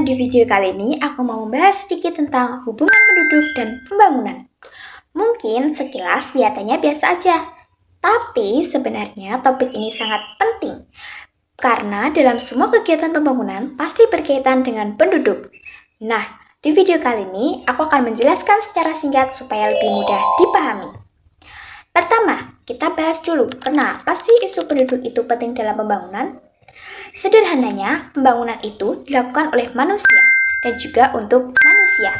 teman-teman, di video kali ini aku mau membahas sedikit tentang hubungan penduduk dan pembangunan. Mungkin sekilas kelihatannya biasa aja, tapi sebenarnya topik ini sangat penting. Karena dalam semua kegiatan pembangunan pasti berkaitan dengan penduduk. Nah, di video kali ini aku akan menjelaskan secara singkat supaya lebih mudah dipahami. Pertama, kita bahas dulu kenapa sih isu penduduk itu penting dalam pembangunan. Sederhananya, pembangunan itu dilakukan oleh manusia dan juga untuk manusia.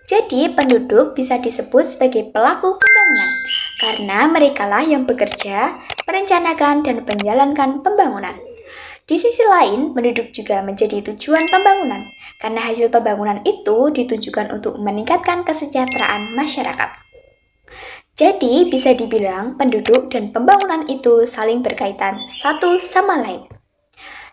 Jadi, penduduk bisa disebut sebagai pelaku pembangunan karena merekalah yang bekerja, merencanakan, dan menjalankan pembangunan. Di sisi lain, penduduk juga menjadi tujuan pembangunan karena hasil pembangunan itu ditujukan untuk meningkatkan kesejahteraan masyarakat. Jadi, bisa dibilang penduduk dan pembangunan itu saling berkaitan satu sama lain.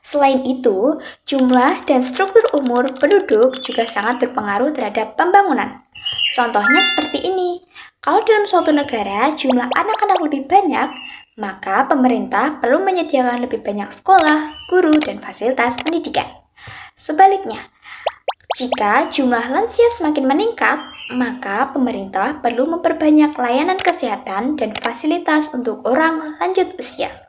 Selain itu, jumlah dan struktur umur penduduk juga sangat berpengaruh terhadap pembangunan. Contohnya seperti ini, kalau dalam suatu negara jumlah anak-anak lebih banyak, maka pemerintah perlu menyediakan lebih banyak sekolah, guru, dan fasilitas pendidikan. Sebaliknya, jika jumlah lansia semakin meningkat, maka pemerintah perlu memperbanyak layanan kesehatan dan fasilitas untuk orang lanjut usia.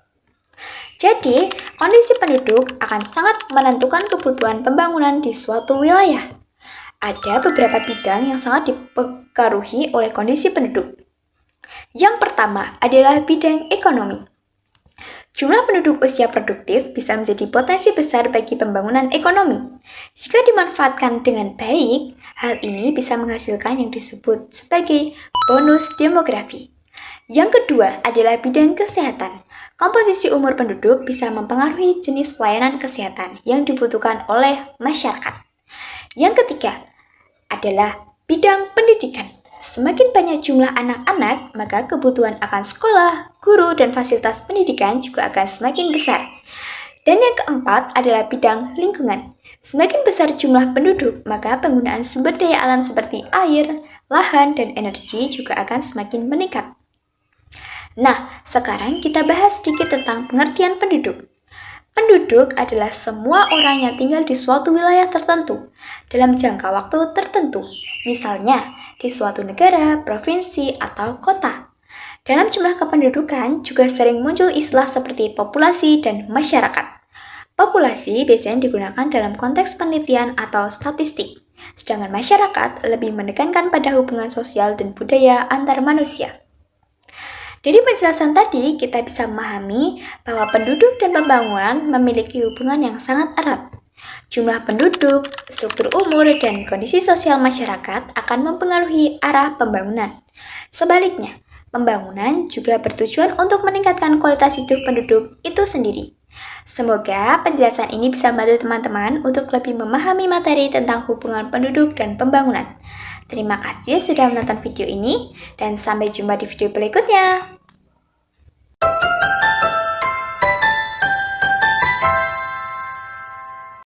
Jadi, kondisi penduduk akan sangat menentukan kebutuhan pembangunan di suatu wilayah. Ada beberapa bidang yang sangat dipengaruhi oleh kondisi penduduk. Yang pertama adalah bidang ekonomi. Jumlah penduduk usia produktif bisa menjadi potensi besar bagi pembangunan ekonomi. Jika dimanfaatkan dengan baik, hal ini bisa menghasilkan yang disebut sebagai bonus demografi. Yang kedua adalah bidang kesehatan. Komposisi umur penduduk bisa mempengaruhi jenis pelayanan kesehatan yang dibutuhkan oleh masyarakat. Yang ketiga adalah bidang pendidikan. Semakin banyak jumlah anak-anak, maka kebutuhan akan sekolah, guru, dan fasilitas pendidikan juga akan semakin besar. Dan yang keempat adalah bidang lingkungan. Semakin besar jumlah penduduk, maka penggunaan sumber daya alam seperti air, lahan, dan energi juga akan semakin meningkat. Nah, sekarang kita bahas sedikit tentang pengertian penduduk. Penduduk adalah semua orang yang tinggal di suatu wilayah tertentu dalam jangka waktu tertentu, misalnya di suatu negara, provinsi, atau kota. Dalam jumlah kependudukan juga sering muncul istilah seperti populasi dan masyarakat. Populasi biasanya digunakan dalam konteks penelitian atau statistik, sedangkan masyarakat lebih menekankan pada hubungan sosial dan budaya antar manusia. Dari penjelasan tadi, kita bisa memahami bahwa penduduk dan pembangunan memiliki hubungan yang sangat erat. Jumlah penduduk, struktur umur, dan kondisi sosial masyarakat akan mempengaruhi arah pembangunan. Sebaliknya, pembangunan juga bertujuan untuk meningkatkan kualitas hidup penduduk itu sendiri. Semoga penjelasan ini bisa membantu teman-teman untuk lebih memahami materi tentang hubungan penduduk dan pembangunan. Terima kasih sudah menonton video ini, dan sampai jumpa di video berikutnya.